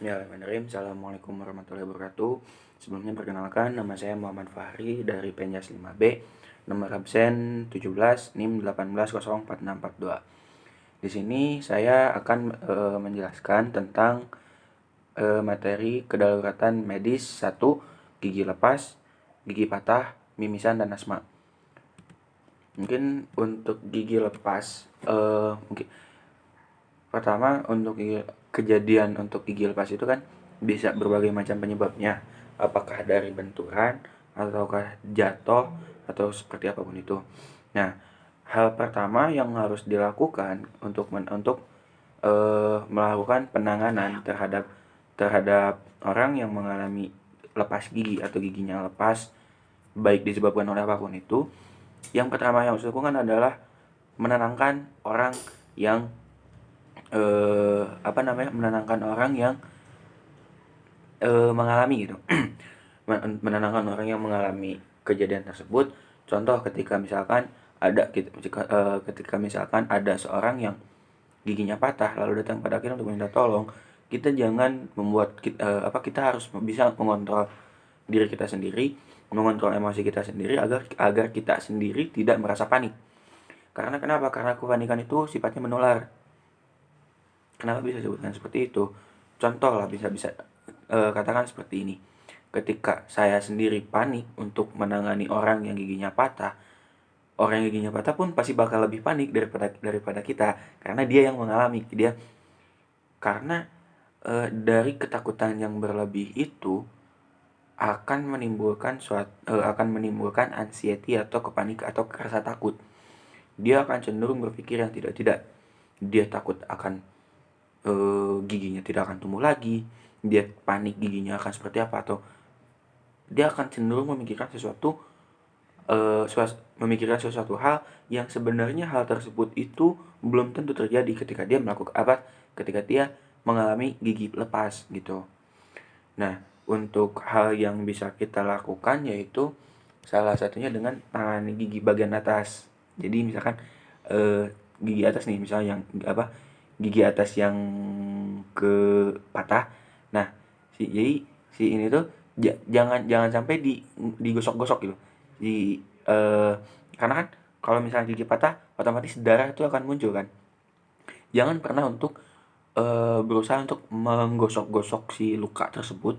Bismillahirrahmanirrahim. Assalamualaikum warahmatullahi wabarakatuh. Sebelumnya perkenalkan, nama saya Muhammad Fahri dari Penjas 5B, nomor absen 17 NIM 180462. Di sini saya akan menjelaskan tentang materi kedaruratan medis 1, gigi lepas, gigi patah, mimisan dan asma. Mungkin untuk gigi lepas, mungkin pertama untuk kejadian untuk gigi lepas itu kan bisa berbagai macam penyebabnya, apakah dari benturan ataukah jatuh atau seperti apapun itu. Nah, hal pertama yang harus dilakukan untuk melakukan penanganan terhadap orang yang mengalami lepas gigi atau giginya lepas, baik disebabkan oleh apapun itu, yang pertama yang harus dilakukan adalah menenangkan orang yang menenangkan orang yang mengalami gitu. Menenangkan orang yang mengalami kejadian tersebut. Contoh ketika misalkan ada seorang yang giginya patah lalu datang pada kita untuk minta tolong, kita jangan kita harus bisa mengontrol diri kita sendiri, mengontrol emosi kita sendiri agar kita sendiri tidak merasa panik. Karena kenapa? Karena kepanikan itu sifatnya menular. Kenapa bisa disebutkan seperti itu? Contoh lah, bisa katakan seperti ini. Ketika saya sendiri panik untuk menangani orang yang giginya patah, orang yang giginya patah pun pasti bakal lebih panik daripada kita, karena dia yang mengalami. Karena dari ketakutan yang berlebih itu akan menimbulkan anxiety atau kepanik atau rasa takut. Dia akan cenderung berpikir yang tidak-tidak. Dia takut akan giginya tidak akan tumbuh lagi, dia panik giginya akan seperti apa, atau dia akan cenderung memikirkan sesuatu hal yang sebenarnya hal tersebut itu belum tentu terjadi ketika dia mengalami gigi lepas gitu. Nah, untuk hal yang bisa kita lakukan yaitu salah satunya dengan tangani gigi bagian atas. Jadi misalkan gigi atas nih, misalnya gigi atas yang ke patah. Nah, si ini tuh jangan sampai digosok-gosok gitu. Karena kan kalau misalnya gigi patah, otomatis darah itu akan muncul kan. Jangan pernah untuk berusaha untuk menggosok-gosok si luka tersebut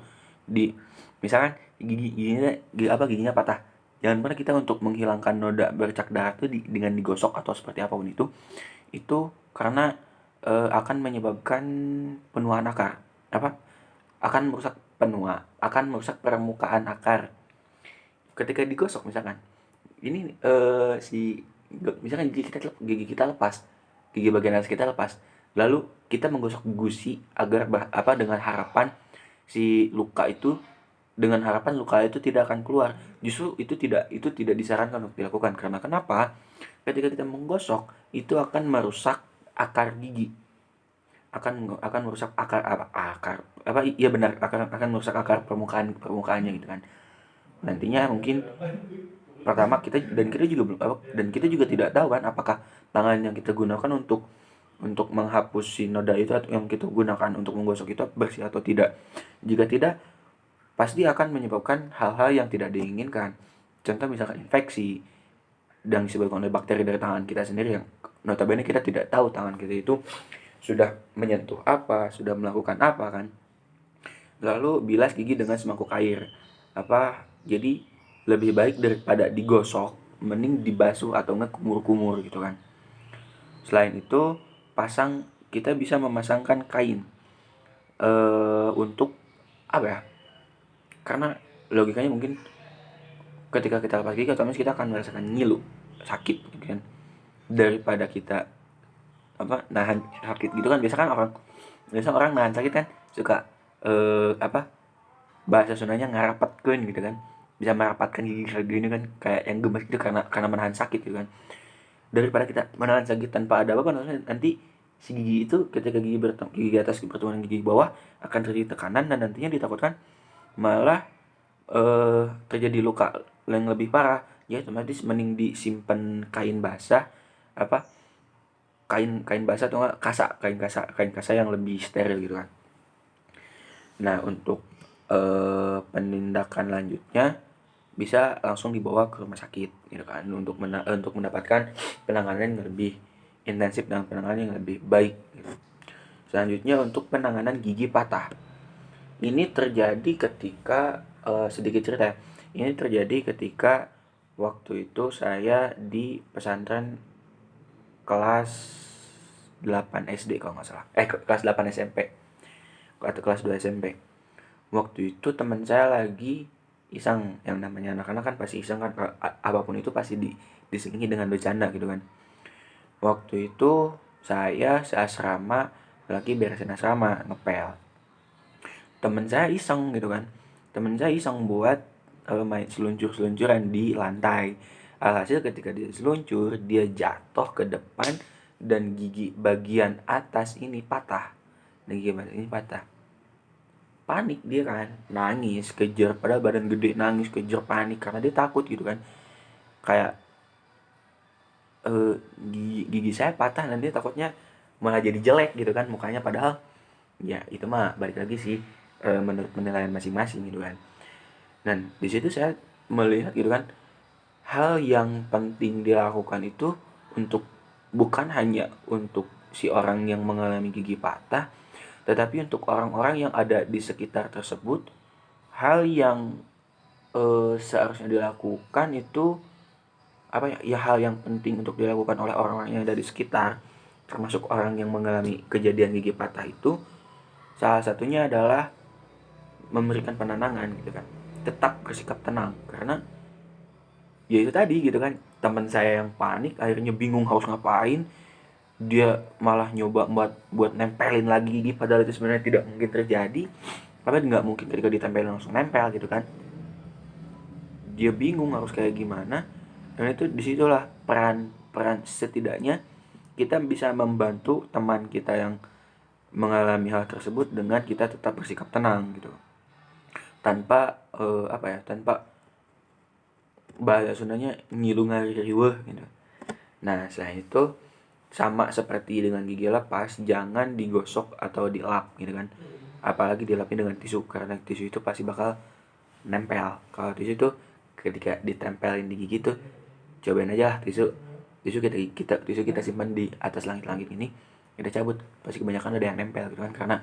misalkan giginya patah. Jangan pernah kita untuk menghilangkan noda bercak darah itu dengan digosok atau seperti apapun itu karena akan menyebabkan penuaan akar. Akan merusak permukaan akar. Ketika digosok misalkan, ini misalkan gigi kita lepas, gigi bagian atas kita lepas, lalu kita menggosok gusi dengan harapan luka itu tidak akan keluar. Justru itu tidak disarankan untuk dilakukan. Karena kenapa? Ketika kita menggosok, itu akan merusak akar gigi, akan merusak akan merusak akar permukaannya gitu kan. Nantinya mungkin pertama kita juga tidak tahu kan apakah tangan yang kita gunakan untuk menghapus si noda itu atau yang kita gunakan untuk menggosok itu bersih atau tidak. Jika tidak, pasti akan menyebabkan hal-hal yang tidak diinginkan. Contoh misalkan infeksi yang disebabkan oleh bakteri dari tangan kita sendiri, yang notabene kita tidak tahu tangan kita itu sudah menyentuh apa, sudah melakukan apa kan. Lalu bilas gigi dengan semangkuk air. Jadi lebih baik daripada digosok, mending dibasuh atau enggak kumur-kumur gitu kan. Selain itu, kita bisa memasangkan kain untuk karena logikanya mungkin ketika kita lepas gigi otomatis kita akan merasakan ngilu, sakit gitu kan. Daripada kita nahan sakit gitu kan. Biasa orang nahan sakit kan suka bahasa Sundanya ngarapatkeun gitu kan. Bisa merapatkan gigi kayak gini kan, kayak yang gemes gitu karena menahan sakit gitu kan. Daripada kita menahan sakit tanpa ada apa, nanti si gigi itu ketika gigi atas bertemu dengan gigi bawah akan terjadi tekanan, dan nantinya ditakutkan malah terjadi luka yang lebih parah. Ya otomatis mending disimpan kain basah kain basah atau enggak kain kasa yang lebih steril gitu kan. Nah, untuk penindakan lanjutnya bisa langsung dibawa ke rumah sakit gitu kan, untuk mendapatkan penanganan yang lebih intensif dan penanganan yang lebih baik gitu. Selanjutnya untuk penanganan gigi patah. Ini terjadi ketika sedikit cerita ya. Ini terjadi ketika waktu itu saya di pesantren kelas 8 SD kalau nggak salah. Kelas 8 SMP atau kelas 2 SMP. Waktu itu teman saya lagi iseng, yang namanya anak-anak kan pasti iseng kan, apapun itu pasti diselingi dengan bercanda gitu kan. Waktu itu saya seasrama lagi beresin asrama, ngepel. Temen saya iseng gitu kan, temen saya iseng buat main seluncur-seluncuran di lantai. Alhasil ketika dia seluncur, dia jatuh ke depan dan gigi bagian atas ini patah. Dan gigi bagian ini patah. Panik dia kan, nangis, kejer, padahal badan gede, nangis, kejer, panik karena dia takut gitu kan. Kayak gigi saya patah, nanti takutnya malah jadi jelek gitu kan mukanya, padahal ya itu mah balik lagi sih menurut penilaian masing-masing gitu kan. Dan di situ saya melihat gitu kan, hal yang penting dilakukan itu untuk bukan hanya untuk si orang yang mengalami gigi patah, tetapi untuk orang-orang yang ada di sekitar tersebut. Hal yang seharusnya dilakukan itu apa ya, ya hal yang penting untuk dilakukan oleh orang-orang yang ada di sekitar, termasuk orang yang mengalami kejadian gigi patah itu, salah satunya adalah memberikan penenangan gitu kan, tetap bersikap tenang. Karena ya itu tadi gitu kan, teman saya yang panik akhirnya bingung harus ngapain, dia malah nyoba buat nempelin lagi gigi, padahal itu sebenarnya tidak mungkin terjadi. Tapi nggak mungkin ketika ditempelin langsung nempel gitu kan, dia bingung harus kayak gimana. Dan itu disitulah peran peran setidaknya kita bisa membantu teman kita yang mengalami hal tersebut dengan kita tetap bersikap tenang gitu, tanpa apa ya, tanpa bahasa Sundanya ngilu ngariweuh gitu. Nah, selain itu sama seperti dengan gigi lepas, jangan digosok atau dilap gitu kan. Apalagi dilapin dengan tisu, karena tisu itu pasti bakal nempel. Kalau tisu itu ketika ditempelin di gigi tuh, cobain aja lah tisu. Tisu kita simpan di atas langit-langit ini, kita cabut pasti kebanyakan ada yang nempel gitu kan, karena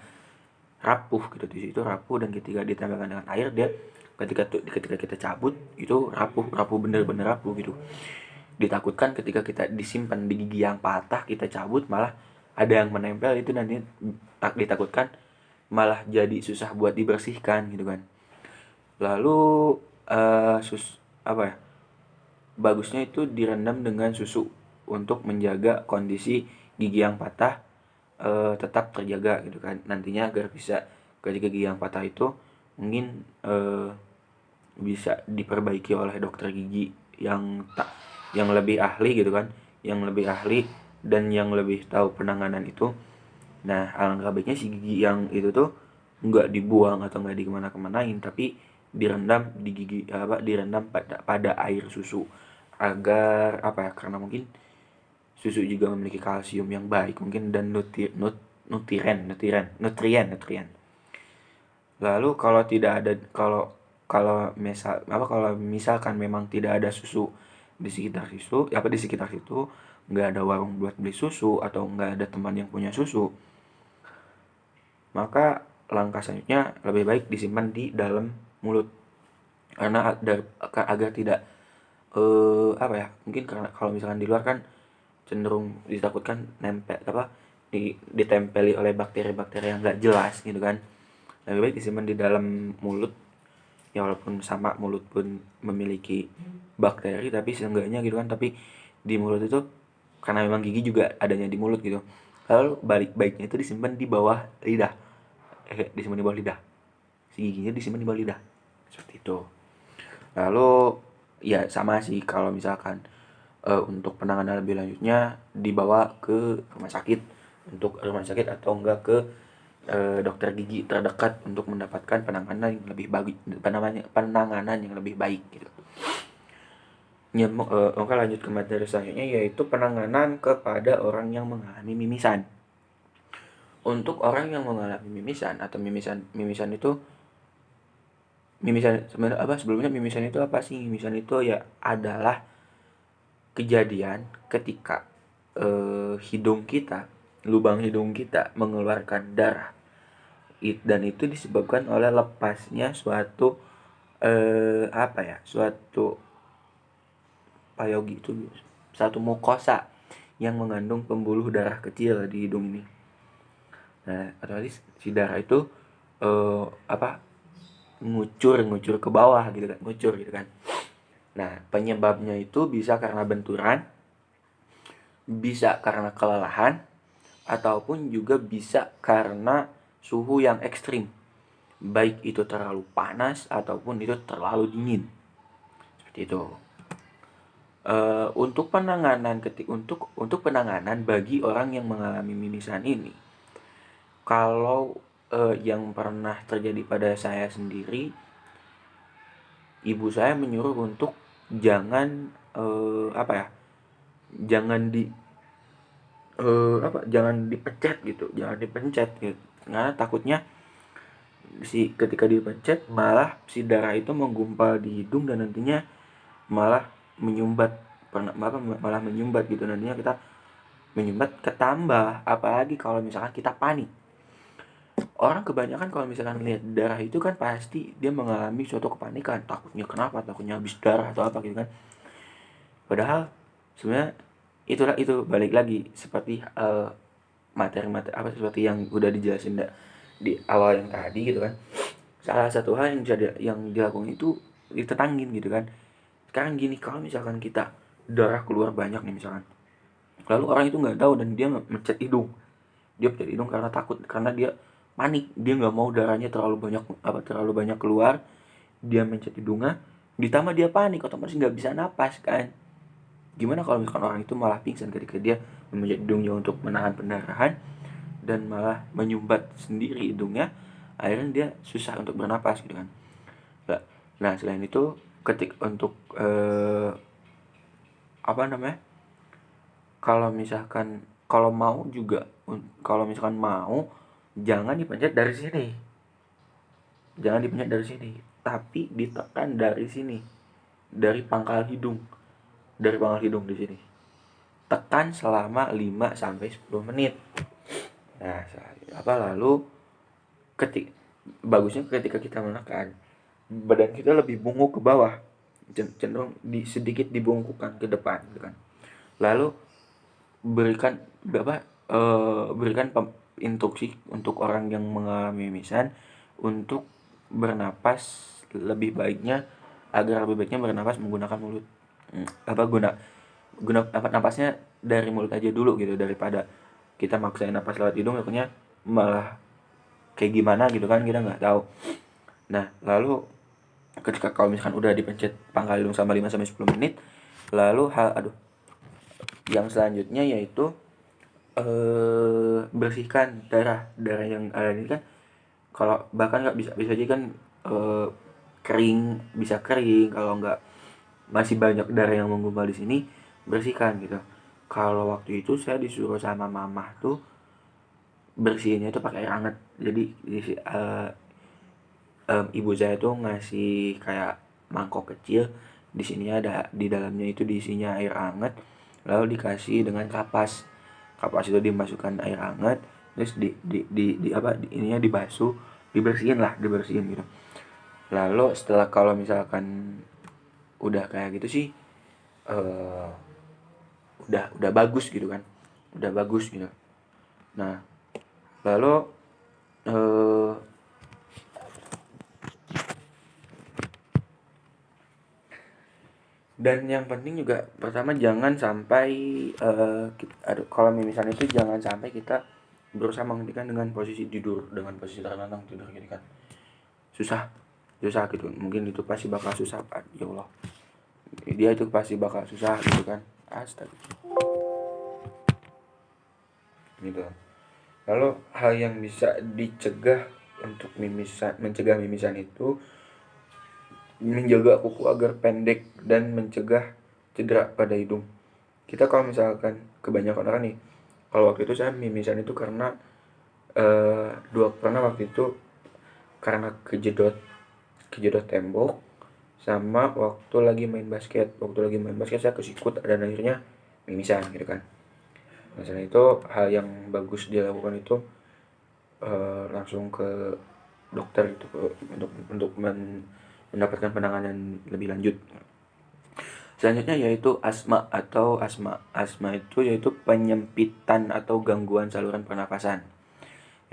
rapuh gitu. Tisu itu rapuh, dan ketika ditempelkan dengan air, dia ketika kita cabut itu rapuh bener-bener rapuh gitu. Ditakutkan ketika kita disimpan di gigi yang patah, kita cabut malah ada yang menempel, itu nanti ditakutkan malah jadi susah buat dibersihkan gitu kan. Lalu apa ya, bagusnya itu direndam dengan susu untuk menjaga kondisi gigi yang patah tetap terjaga gitu kan, nantinya agar bisa ketika gigi yang patah itu mungkin bisa diperbaiki oleh dokter gigi yang lebih ahli gitu kan, yang lebih ahli dan yang lebih tahu penanganan itu. Nah, alangkah baiknya si gigi yang itu tuh nggak dibuang atau nggak dikemana-kemanain, tapi direndam pada air susu, agar apa ya, karena mungkin susu juga memiliki kalsium yang baik mungkin, dan nutrien. Lalu kalau tidak ada, kalau misalkan memang tidak ada susu di sekitar situ, nggak ada warung buat beli susu atau nggak ada teman yang punya susu, maka langkah selanjutnya lebih baik disimpan di dalam mulut, karena agar tidak apa ya, mungkin karena kalau misalkan di luar kan cenderung ditakutkan ditempeli oleh bakteri-bakteri yang nggak jelas gitu kan. Lebih baik disimpan di dalam mulut, ya walaupun sama mulut pun memiliki bakteri, tapi seenggaknya gitu kan, tapi di mulut itu karena memang gigi juga adanya di mulut gitu. Lalu baiknya itu disimpan di bawah lidah, disimpan di bawah lidah, si giginya disimpan di bawah lidah seperti itu. Lalu ya sama sih, kalau misalkan untuk penanganan lebih lanjutnya dibawa ke rumah sakit atau enggak ke dokter gigi terdekat untuk mendapatkan penanganan yang lebih baik, penanganan yang lebih baik gitu. Oke, lanjut ke materi selanjutnya, yaitu penanganan kepada orang yang mengalami mimisan. Untuk orang yang mengalami mimisan atau mimisan itu mimisan sebenarnya apa sebelumnya mimisan itu apa sih? Mimisan itu ya adalah kejadian ketika hidung kita, lubang hidung kita mengeluarkan darah. Dan itu disebabkan oleh lepasnya suatu apa ya? Suatu payogi itu satu mukosa yang mengandung pembuluh darah kecil di hidung ini. Nah, otomatis si darah itu apa ngucur ke bawah gitu kan, ngucur gitu kan. Nah, penyebabnya itu bisa karena benturan, bisa karena kelelahan, ataupun juga bisa karena suhu yang ekstrim. Baik itu terlalu panas ataupun itu terlalu dingin. Seperti itu. Untuk penanganan untuk penanganan bagi orang yang mengalami mimisan ini, kalau yang pernah terjadi pada saya sendiri, ibu saya menyuruh untuk jangan apa ya, jangan jangan dipencet gitu, karena takutnya ketika dipencet malah si darah itu menggumpal di hidung dan nantinya malah menyumbat, malah menyumbat gitu, nantinya kita menyumbat ketambah, apalagi kalau misalkan kita panik. Orang kebanyakan kalau misalkan lihat darah itu kan pasti dia mengalami suatu kepanikan, takutnya kenapa, takutnya habis darah atau apa gitu kan. Padahal sebenarnya itu balik lagi seperti materi-materi apa seperti yang udah dijelasin di awal yang tadi gitu kan. Salah satu hal yang dilakukan itu ditetangin gitu kan. Sekarang gini, kalau misalkan kita darah keluar banyak nih misalkan, lalu orang itu nggak tahu dan dia mencet hidung, karena takut, karena dia panik, dia nggak mau darahnya terlalu banyak keluar, dia mencet hidungnya, ditambah dia panik, otomatis nggak bisa napas kan. Gimana kalau misalkan orang itu malah pingsan ketika dia memencet hidungnya untuk menahan pendarahan dan malah menyumbat sendiri hidungnya, akhirnya dia susah untuk bernapas gitu kan. Nah, selain itu untuk apa namanya, kalau misalkan mau jangan dipencet dari sini, tapi ditekan dari sini, dari pangkal hidung, di sini. Tekan selama 5 sampai 10 menit. Nah, lalu bagusnya ketika kita menekan, badan kita lebih bungkuk ke bawah, cenderung sedikit dibungkukkan ke depan gitu kan. Lalu berikan instruksi untuk orang yang mengalami mimisan untuk bernapas lebih baiknya bernapas menggunakan mulut. Guna napasnya dari mulut aja dulu gitu, daripada kita maksain napas lewat hidung, akhirnya malah kayak gimana gitu kan, kita nggak tahu. Nah, lalu ketika kalau misalkan udah dipencet pangkal hidung sama 5 sampai 10 menit, lalu yang selanjutnya yaitu bersihkan darah yang ada ini kan. Kalau bahkan nggak bisa aja kan bisa kering, kalau nggak masih banyak darah yang menggumpal di sini, bersihkan gitu. Kalau waktu itu saya disuruh sama mama tuh bersihinnya itu pakai air hangat. Jadi ibu saya tuh ngasih kayak mangkok kecil, di dalamnya itu diisinya air hangat, lalu dikasih dengan kapas itu dimasukkan air hangat, terus ininya dibasuh, dibersihin gitu. Lalu setelah, kalau misalkan udah kayak gitu sih, udah bagus gitu kan, udah bagus gitu. Nah, lalu dan yang penting juga, pertama jangan sampai kalau misalnya itu jangan sampai kita berusaha menghentikan dengan posisi terlentang tidur gitu kan. Susah gitu, mungkin itu pasti bakal susah kan, ya Allah, dia itu pasti bakal susah gitu kan. Astaga gitu. Lalu hal yang bisa dicegah untuk mencegah mimisan itu menjaga kuku agar pendek dan mencegah cedera pada hidung. Kita kalau misalkan kebanyakan orang nih, kalau waktu itu saya mimisan itu karena Pernah waktu itu karena kejedot tembok, sama waktu lagi main basket saya kesikut dan akhirnya mimisan gitu kan. Nah, selain itu hal yang bagus dilakukan itu langsung ke dokter itu mendapatkan penanganan lebih lanjut. Selanjutnya yaitu asma atau asma. Asma itu yaitu penyempitan atau gangguan saluran pernafasan.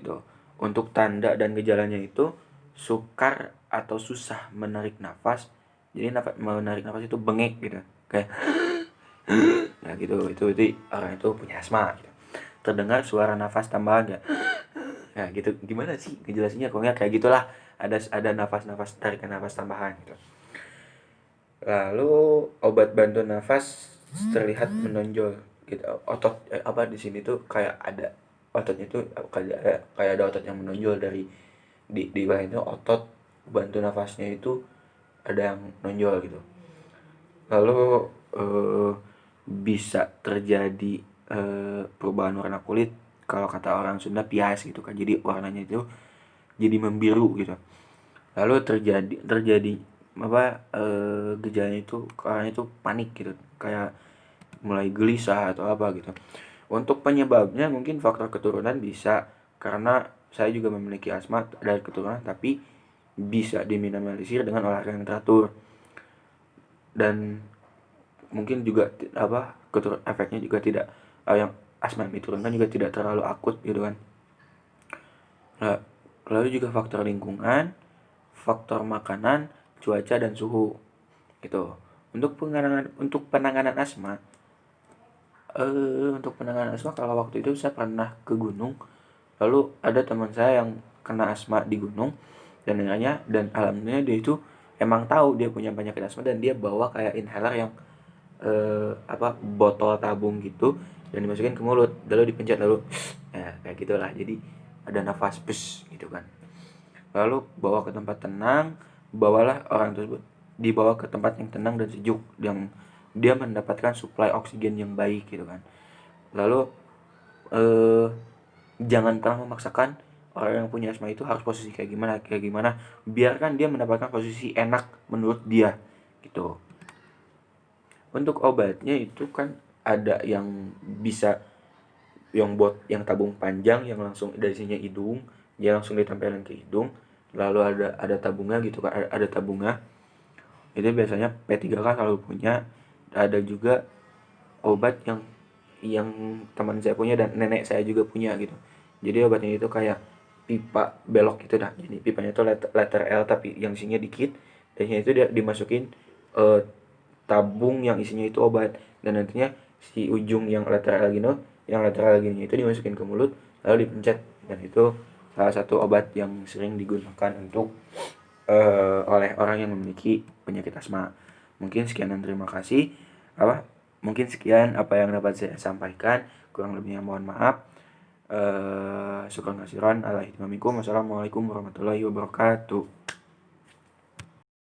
Itu. Untuk tanda dan gejalanya itu sukar atau susah menarik nafas. Jadi menarik nafas itu bengek gitu. Kayak nah gitu. Itu orang itu punya asma gitu. Terdengar suara nafas tambahan ya. Nah gitu, gimana sih ngejelasinnya? Pokoknya kayak gitulah. Ada nafas-nafas, tarikan nafas tambahan gitu. Lalu obat bantu nafas terlihat menonjol gitu. Otot apa di sini tuh kayak ada ototnya tuh kayak ada otot yang menonjol dari di bawah itu, otot bantu nafasnya itu ada yang menonjol gitu. Lalu bisa terjadi perubahan warna kulit, kalau kata orang Sunda pias gitu kan. Jadi warnanya itu jadi membiru gitu. Lalu terjadi gejalanya itu orang itu panik gitu, kayak mulai gelisah atau apa gitu. Untuk penyebabnya mungkin faktor keturunan bisa, karena saya juga memiliki asma dari keturunan, tapi bisa diminimalisir dengan olahraga yang teratur. Dan mungkin juga efeknya juga tidak, yang asma yang diturunkan juga tidak terlalu akut gitu kan. Nah, lalu juga faktor lingkungan, faktor makanan, cuaca dan suhu gitu. Untuk penanganan asma kalau waktu itu saya pernah ke gunung, lalu ada teman saya yang kena asma di gunung, dan alhamdulillah dia itu emang tahu dia punya penyakit asma, dan dia bawa kayak inhaler yang botol tabung gitu, dan dimasukin ke mulut lalu dipencet, lalu ya kayak gitulah, jadi ada nafas bus gitu kan. Lalu bawa ke tempat tenang, bawalah orang tersebut dibawa ke tempat yang tenang dan sejuk, yang dia mendapatkan suplai oksigen yang baik gitu kan. Lalu jangan pernah memaksakan orang yang punya asma itu harus posisi kayak gimana, biarkan dia mendapatkan posisi enak menurut dia gitu. Untuk obatnya itu kan ada yang bisa, yang tabung panjang yang langsung dari sini hidung, dia langsung ditempelin ke hidung. Lalu ada tabungnya gitu kan, ada tabungnya. Itu biasanya P3K selalu punya. Ada juga obat yang teman saya punya dan nenek saya juga punya gitu. Jadi obatnya itu kayak pipa belok gitu dah. Jadi pipanya itu letter L tapi yang isinya dikit, dan itu dia dimasukin tabung yang isinya itu obat, dan nantinya si ujung yang lateral gini itu dimasukin ke mulut lalu dipencet, dan itu salah satu obat yang sering digunakan untuk oleh orang yang memiliki penyakit asma. Mungkin sekian dan terima kasih. Mungkin sekian apa yang dapat saya sampaikan, kurang lebihnya mohon maaf. Syukran kasiran. Wassalamualaikum warahmatullahi wabarakatuh.